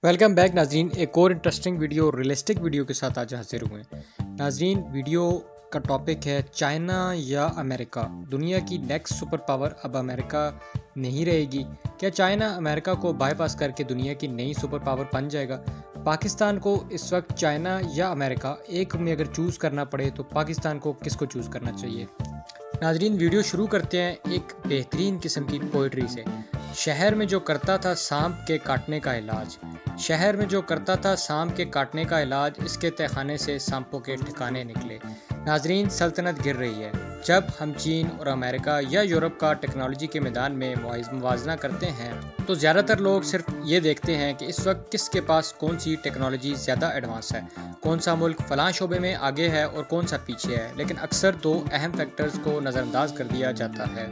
Welcome back ناظرین، ایک اور انٹرسٹنگ ویڈیو اور ریئلسٹک ویڈیو کے ساتھ آج حاضر ہوئے ہیں۔ ناظرین، ویڈیو کا ٹاپک ہے چائنا یا امریکہ، دنیا کی نیکسٹ سپر پاور اب امریکہ نہیں رہے گی؟ کیا چائنا امریکہ کو بائی پاس کر کے دنیا کی نئی سپر پاور بن جائے گا؟ پاکستان کو اس وقت چائنا یا امریکہ ایک میں اگر چوز کرنا پڑے تو پاکستان کو کس کو چوز کرنا چاہیے؟ ناظرین، ویڈیو شروع کرتے ہیں ایک بہترین قسم کی پوئٹری سے۔ شہر میں جو کرتا تھا سانپ کے کاٹنے کا علاج، شہر میں جو کرتا تھا سانپ کے کاٹنے کا علاج، اس کے تہخانے سے سانپوں کے ٹھکانے نکلے۔ ناظرین، سلطنت گر رہی ہے۔ جب ہم چین اور امریکہ یا یورپ کا ٹیکنالوجی کے میدان میں موازنہ کرتے ہیں تو زیادہ تر لوگ صرف یہ دیکھتے ہیں کہ اس وقت کس کے پاس کون سی ٹیکنالوجی زیادہ ایڈوانس ہے، کون سا ملک فلاں شعبے میں آگے ہے اور کون سا پیچھے ہے، لیکن اکثر دو اہم فیکٹرز کو نظر انداز کر دیا جاتا ہے۔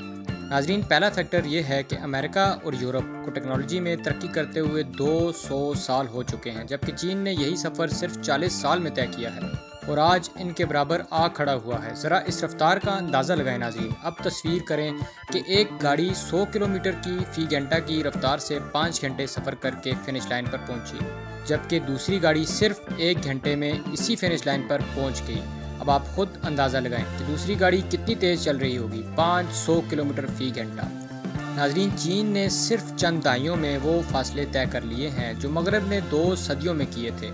ناظرین، پہلا فیکٹر یہ ہے کہ امریکہ اور یورپ کو ٹیکنالوجی میں ترقی کرتے ہوئے 200 سال ہو چکے ہیں، جبکہ چین نے یہی سفر صرف 40 سال میں طے کیا ہے اور آج ان کے برابر آ کھڑا ہوا ہے۔ ذرا اس رفتار کا اندازہ لگائیں ناظرین۔ اب تصویر کریں کہ ایک گاڑی 100 کلومیٹر کی فی گھنٹہ کی رفتار سے 5 گھنٹے سفر کر کے فنش لائن پر پہنچی، جبکہ دوسری گاڑی صرف 1 گھنٹے میں اسی فنش لائن پر پہنچ گئی۔ اب آپ خود اندازہ لگائیں کہ دوسری گاڑی کتنی تیز چل رہی ہوگی، 500 کلومیٹر فی گھنٹہ۔ ناظرین، چین نے صرف چند دہائیوں میں وہ فاصلے طے کر لیے ہیں جو مغرب نے 2 صدیوں میں کیے تھے۔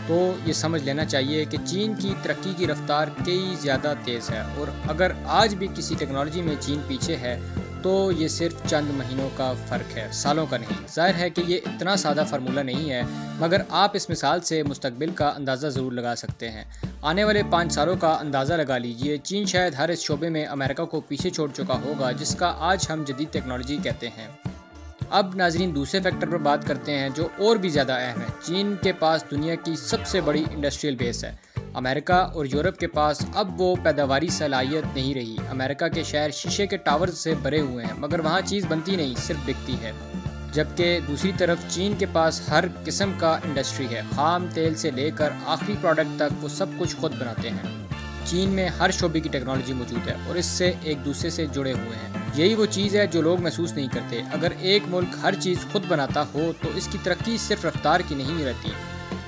تو یہ سمجھ لینا چاہیے کہ چین کی ترقی کی رفتار کئی زیادہ تیز ہے، اور اگر آج بھی کسی ٹیکنالوجی میں چین پیچھے ہے تو یہ صرف چند مہینوں کا فرق ہے، سالوں کا نہیں۔ ظاہر ہے کہ یہ اتنا سادہ فارمولہ نہیں ہے، مگر آپ اس مثال سے مستقبل کا اندازہ ضرور لگا سکتے ہیں۔ آنے والے 5 سالوں کا اندازہ لگا لیجئے۔ چین شاید ہر اس شعبے میں امریکہ کو پیچھے چھوڑ چکا ہوگا جس کا آج ہم جدید ٹیکنالوجی کہتے ہیں۔ اب ناظرین، دوسرے فیکٹر پر بات کرتے ہیں جو اور بھی زیادہ اہم ہے۔ چین کے پاس دنیا کی سب سے بڑی انڈسٹریل بیس ہے۔ امریکہ اور یورپ کے پاس اب وہ پیداواری صلاحیت نہیں رہی۔ امریکہ کے شہر شیشے کے ٹاورز سے بھرے ہوئے ہیں، مگر وہاں چیز بنتی نہیں، صرف بکتی ہے۔ جبکہ دوسری طرف چین کے پاس ہر قسم کا انڈسٹری ہے، خام تیل سے لے کر آخری پروڈکٹ تک وہ سب کچھ خود بناتے ہیں۔ چین میں ہر شعبے کی ٹیکنالوجی موجود ہے اور اس سے ایک دوسرے سے جڑے ہوئے ہیں۔ یہی وہ چیز ہے جو لوگ محسوس نہیں کرتے۔ اگر ایک ملک ہر چیز خود بناتا ہو تو اس کی ترقی صرف رفتار کی نہیں رہتی،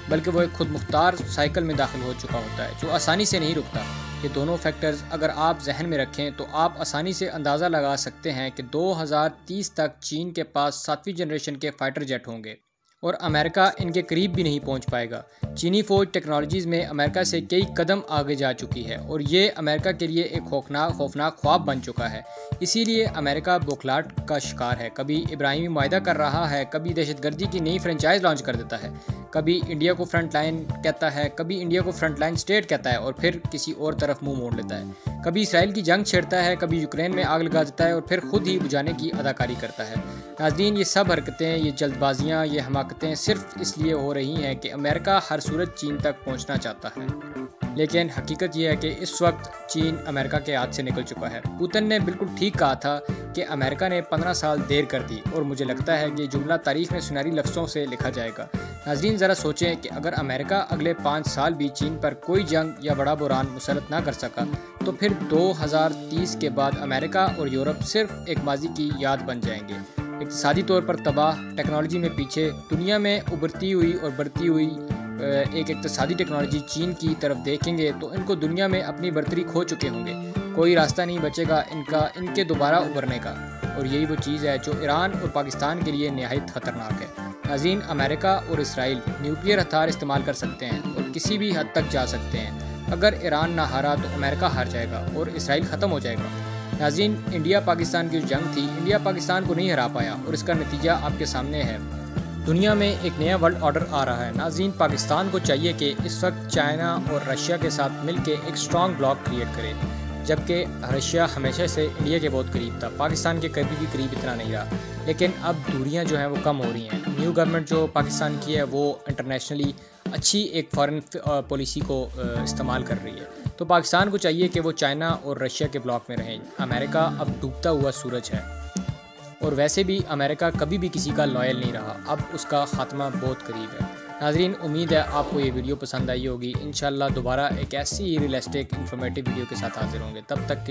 بلکہ وہ ایک خود مختار سائیکل میں داخل ہو چکا ہوتا ہے جو آسانی سے نہیں رکتا۔ یہ دونوں فیکٹرز اگر آپ ذہن میں رکھیں تو آپ آسانی سے اندازہ لگا سکتے ہیں کہ 2030 تک چین کے پاس 7ویں جنریشن کے فائٹر جیٹ ہوں گے اور امریکہ ان کے قریب بھی نہیں پہنچ پائے گا۔ چینی فوج ٹیکنالوجیز میں امریکہ سے کئی قدم آگے جا چکی ہے اور یہ امریکہ کے لیے ایک خوفناک خواب بن چکا ہے۔ اسی لیے امریکہ بوکھلاہٹ کا شکار ہے، کبھی ابراہیمی معاہدہ کر رہا ہے، کبھی دہشت گردی کی نئی فرنچائز لانچ کر دیتا ہے، کبھی انڈیا کو فرنٹ لائن کہتا ہے، کبھی انڈیا کو فرنٹ لائن سٹیٹ کہتا ہے اور پھر کسی اور طرف منہ موڑ لیتا ہے، کبھی اسرائیل کی جنگ چھیڑتا ہے، کبھی یوکرین میں آگ لگا دیتا ہے اور پھر خود ہی بجھانے کی اداکاری کرتا ہے۔ ناظرین، یہ سب حرکتیں، یہ جلد بازیاں، یہ حماقتیں صرف اس لیے ہو رہی ہیں کہ امریکہ ہر صورت چین تک پہنچنا چاہتا ہے، لیکن حقیقت یہ ہے کہ اس وقت چین امریکہ کے ہاتھ سے نکل چکا ہے۔ پوتن نے بالکل ٹھیک کہا تھا کہ امریکہ نے 15 سال دیر کر دی، اور مجھے لگتا ہے کہ یہ جملہ تاریخ میں سنہری لفظوں سے لکھا جائے گا۔ ناظرین، ذرا سوچیں کہ اگر امریکہ اگلے 5 سال بھی چین پر کوئی جنگ یا بڑا بحران مسلط نہ کر سکا تو پھر 2030 کے بعد امریکہ اور یورپ صرف ایک ماضی کی یاد بن جائیں گے، اقتصادی طور پر تباہ، ٹیکنالوجی میں پیچھے۔ دنیا میں ابھرتی ہوئی اور بڑھتی ہوئی ایک اقتصادی ٹیکنالوجی چین کی طرف دیکھیں گے تو ان کو دنیا میں اپنی برتری کھو چکے ہوں گے، کوئی راستہ نہیں بچے گا ان کے دوبارہ ابھرنے کا، اور یہی وہ چیز ہے جو ایران اور پاکستان کے لیے نہایت خطرناک ہے۔ ناظرین، امریکہ اور اسرائیل نیوکلیئر ہتھیار استعمال کر سکتے ہیں اور کسی بھی حد تک جا سکتے ہیں۔ اگر ایران نہ ہارا تو امریکہ ہار جائے گا اور اسرائیل ختم ہو جائے گا۔ ناظرین، انڈیا پاکستان کی جو جنگ تھی، انڈیا پاکستان کو نہیں ہرا پایا اور اس کا نتیجہ آپ کے سامنے ہے۔ دنیا میں ایک نیا ورلڈ آرڈر آ رہا ہے۔ ناظرین، پاکستان کو چاہیے کہ اس وقت چائنا اور رشیا کے ساتھ مل کے ایک اسٹرانگ بلاک کریٹ کرے، جبکہ رشیا ہمیشہ سے انڈیا کے بہت قریب تھا، پاکستان کے کبھی بھی قریب اتنا نہیں رہا، لیکن اب دوریاں جو ہیں وہ کم ہو رہی ہیں۔ نیو گورنمنٹ جو پاکستان کی ہے وہ انٹرنیشنلی اچھی ایک فارن پالیسی کو استعمال کر رہی ہے، تو پاکستان کو چاہیے کہ وہ چائنا اور رشیا کے بلاک میں رہیں۔ امریکہ اب ڈوبتا ہوا سورج ہے، اور ویسے بھی امریکہ کبھی بھی کسی کا لائل نہیں رہا، اب اس کا خاتمہ بہت قریب ہے۔ ناظرین، امید ہے آپ کو یہ ویڈیو پسند آئی ہوگی۔ انشاءاللہ دوبارہ ایک ایسی ریئلسٹک انفارمیٹیو ویڈیو کے ساتھ حاضر ہوں گے، تب تک